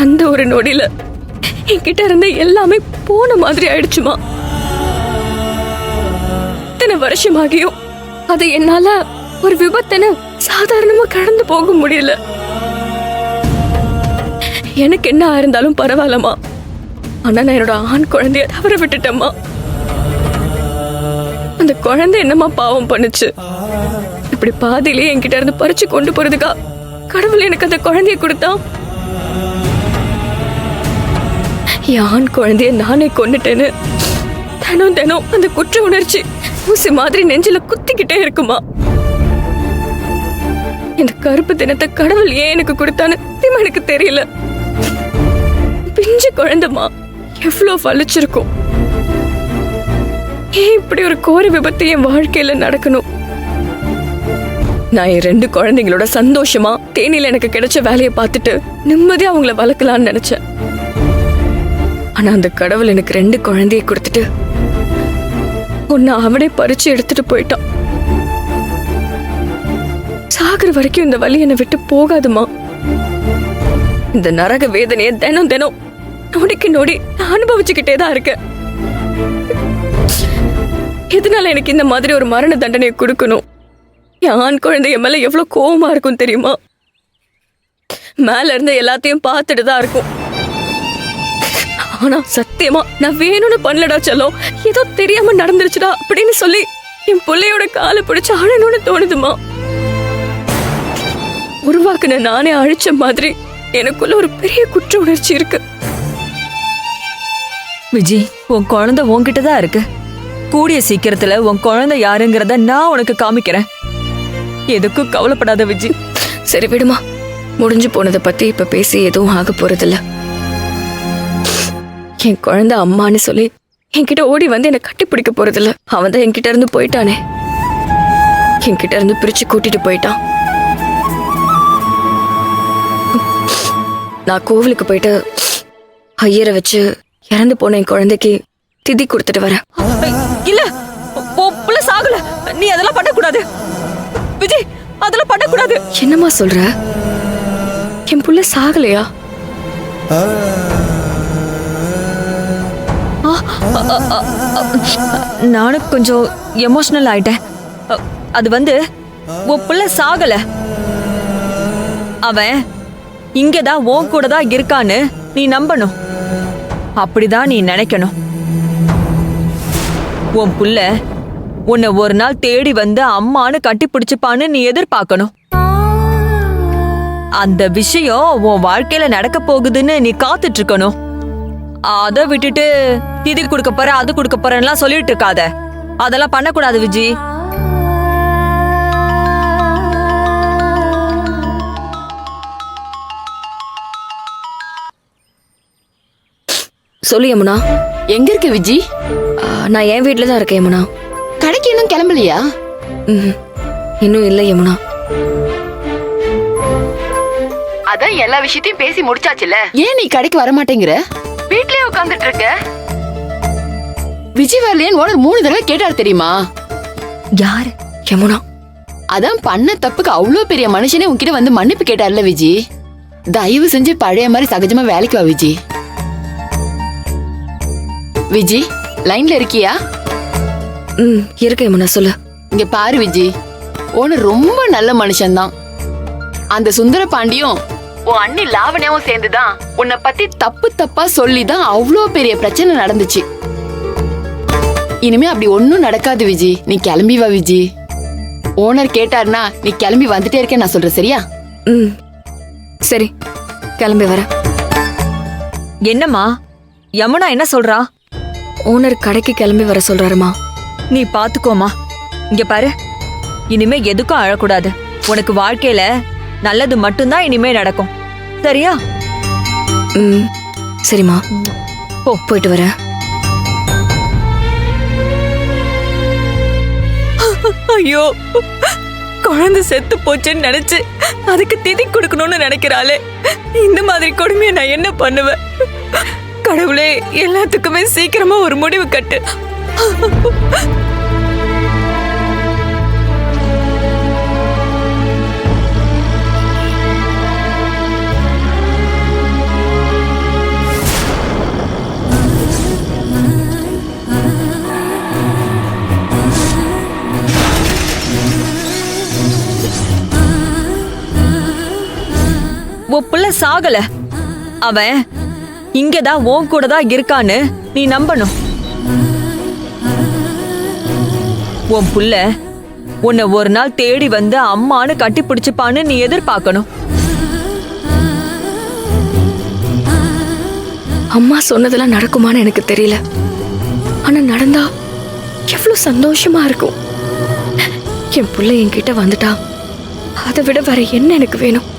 அந்த ஒரு நொடியில என்கிட்ட இருந்த எல்லாமே போன மாதிரி ஆயிடுச்சுமா. இத்தனை வருஷமாகியும் அது என்னால ஒரு விபத்துன்னு சாதாரணமா கடந்து போக முடியல. எனக்கு என்ன இருந்தாலும் பரவாயில்லம்மா, ஆனா நான் என்னோட ஆண் குழந்தைய தவற விட்டுட்டேம்மா. அந்த குழந்தை என்னமா பாவம் பண்ணுச்சு? இப்படி பாதியிலேயே என்கிட்ட இருந்து பறிச்சு கொண்டு போறதுக்கா கடவுள் எனக்கு அந்த குழந்தைய கொடுத்தான்? என் ஆண் குழந்தைய நானே கொன்னுட்டேன்னு தினம் தினம் அந்த குற்ற உணர்ச்சி ஊசி மாதிரி நெஞ்சில குத்திக்கிட்டே இருக்குமா. இந்த கருப்பு தினத்தை கடவுள் ஏன் எனக்கு கொடுத்தான்னு எனக்கு தெரியல. பிஞ்சு குழந்தைமா, எவ்வளவு வலிச்சிருக்கும். ஏன் இப்படி ஒரு கோர விபத்து என் வாழ்க்கையில நடக்கணும்? நான் என் 2 குழந்தைங்களோட சந்தோஷமா தேனியில எனக்கு கிடைச்ச வேலையை பார்த்துட்டு நிம்மதியா அவங்கள வளர்க்கலாம்னு நினைச்சேன். ஆனா அந்த கடவுள் எனக்கு 2 குழந்தைய கொடுத்துட்டு ஒன்னு அவனே பறிச்சு எடுத்துட்டு போயிட்டான். சாகுற வரைக்கும் இந்த வலி என்னை விட்டு போகாதுமா. இந்த நரக வேதனைய தினம் தினம் நொடிக்கு நொடி நான் அனுபவிச்சுக்கிட்டே தான் இருக்கேன். எதனால எனக்கு இந்த மாதிரி ஒரு மரண தண்டனையை கொடுக்கணும்? என் ஆண் குழந்தைய மேல எவ்வளவு கோவமா இருக்கும் தெரியுமா? மேல இருந்து எல்லாத்தையும் பார்த்துட்டு தான் இருக்கும். ஆனா சத்தியமா நான் வேணும்னு பண்ணலடா செல்லம், ஏதோ தெரியாம நடந்துருச்சுடா அப்படின்னு சொல்லி என் பிள்ளையோட காலை பிடிச்சு அழணும்னு தோணுதுமா. உருவாக்குன நானே அழிச்ச மாதிரி எனக்குள்ள ஒரு பெரிய குற்ற உணர்ச்சி இருக்கு. விஜி, உன் குழந்தை உன்கிட்டதான் இருக்கு. கூடிய சீக்கிரத்துல உன் குழந்தை யாருங்கிறத நான் உனக்கு காமிக்கிறேன். எதுக்கும் கவலைப்படாத விஜி. சரி விடுமா, முடிஞ்சு போனதை பத்தி இப்ப பேசி எதுவும் ஆக போறதில்ல. என் குழந்தை அம்மான்னு சொல்லி என்கிட்ட ஓடி வந்து என்னை கட்டி பிடிக்க போறதில்ல. அவன் தான் என்கிட்ட இருந்து போயிட்டானே, என்கிட்ட இருந்து பிரிச்சு கூட்டிட்டு போயிட்டான். நான் கோவிலுக்கு போயிட்டு ஐயரை வச்சு இறந்து போன என் குழந்தைக்கு திதி கொடுத்துட்டு வரேன். இல்ல, புள்ள சாகல. நீ அதெல்லாம் பண்ணக்கூடாது விஜய், அதெல்லாம் பண்ணக்கூடாது. என்னம்மா சொல்ற? என் புள்ள சாகலையா? நானும் கொஞ்சம் எமோஷனல் ஆயிட்டேன். அது வந்து உன் புள்ள சாகல. அவன் இங்கதான் உன் கூட தான் இருக்கான்னு நீ நம்பணும். அப்படிதான் நீ நினைக்கணும். உன் புள்ள உன்னை ஒரு நாள் தேடி வந்து அம்மானு கட்டி பிடிச்சுப்பான்னு நீ எதிர்பார்க்கணும். அந்த விஷயம் உன் வாழ்க்கையில நடக்க போகுதுன்னு நீ காத்துட்டு இருக்கணும். அத விட்டுட்டு இது கொடுக்க போற அது கொடுக்க போறேன்லாம் சொல்லிட்டு இருக்காத. அதெல்லாம் பண்ணக்கூடாது விஜி. சொல்லு யமுனா. எங்க இருக்க விஜி? நான் என் வீட்டுல தான் இருக்கேன் யமுனா. கடைக்கு இன்னும் கிளம்பலையா? இன்னும் இல்லை யமுனா. அதான் எல்லா விஷயத்தையும் பேசி முடிச்சாச்சுல. ஏன் நீ கடைக்கு வர மாட்டேங்கிற? வீட்லயே உட்கார்ந்துட்டு இருக்க. விஜய் வரலையேன்னு ஓனர் 3 தடவை கேட்டாரு தெரியுமா? யாரு? யமுனா. அதான் பண்ண தப்புக்கு அவ்வளவு பெரிய மனுஷனே உன்கிட்ட வந்து மன்னிப்பு கேட்டார்ல விஜி. தயவு செஞ்சு பழைய மாதிரி சகஜமா வேலைக்கு வா விஜி. விஜி, லைன்ல இருக்கியா? இருக்க யமுனா, சொல்லு. இங்க பாரு விஜி, ஓனர் ரொம்ப நல்ல மனுஷன்தான். அந்த சுந்தர பாண்டியும் உன் அண்ணி லாவண்யாவும் சேர்ந்துதான் உன்னை பத்தி தப்பு தப்பா சொல்லிதான் அவ்வளோ பெரிய பிரச்சனை நடந்துச்சு. இனிமே அப்படி ஒன்னும் நடக்காது விஜி. நீ கிளம்பி வா விஜி. ஓனர் கேட்டாருன்னா நீ கிளம்பி வந்துட்டே இருக்க நான் சொல்றேன், சரியா? சரி, கிளம்பி வர. என்னம்மா யமுனா என்ன சொல்றா? ஓனர் கடைக்கு கிளம்பி வர சொல்றாருமா. நீ பாத்துக்கோமா. இங்க பாரு, இனிமே எதுக்கும் அழக்கூடாது. உனக்கு வாழ்க்கையில நல்லது மட்டும்தான் இனிமே நடக்கும், சரியா? சரிம்மா, போயிட்டு வர. ஐயோ, குழந்தை செத்து போச்சுன்னு நினைச்சு அதுக்கு திதி கொடுக்கணும்னு நினைக்கிறாளே. இந்த மாதிரி கொடுமையை நான் என்ன பண்ணுவேன்? கடவுளே, எல்லாத்துக்குமே சீக்கிரமா ஒரு முடிவு கட்டு. உன் புள்ள சாகல. அவன் இங்கதான் உன் கூட தான் இருக்கான்னு நீ நம்பணும். உன் புள்ள உன்னை ஒரு நாள் தேடி வந்து அம்மான்னு கட்டி பிடிச்சுப்பான்னு நீ எதிர்பார்க்கணும். அம்மா சொன்னதெல்லாம் நடக்குமான்னு எனக்கு தெரியல. ஆனா நடந்தா எவ்வளவு சந்தோஷமா இருக்கும். என் புள்ள என்கிட்ட வந்துட்டா அதை விட வேற என்ன எனக்கு வேணும்?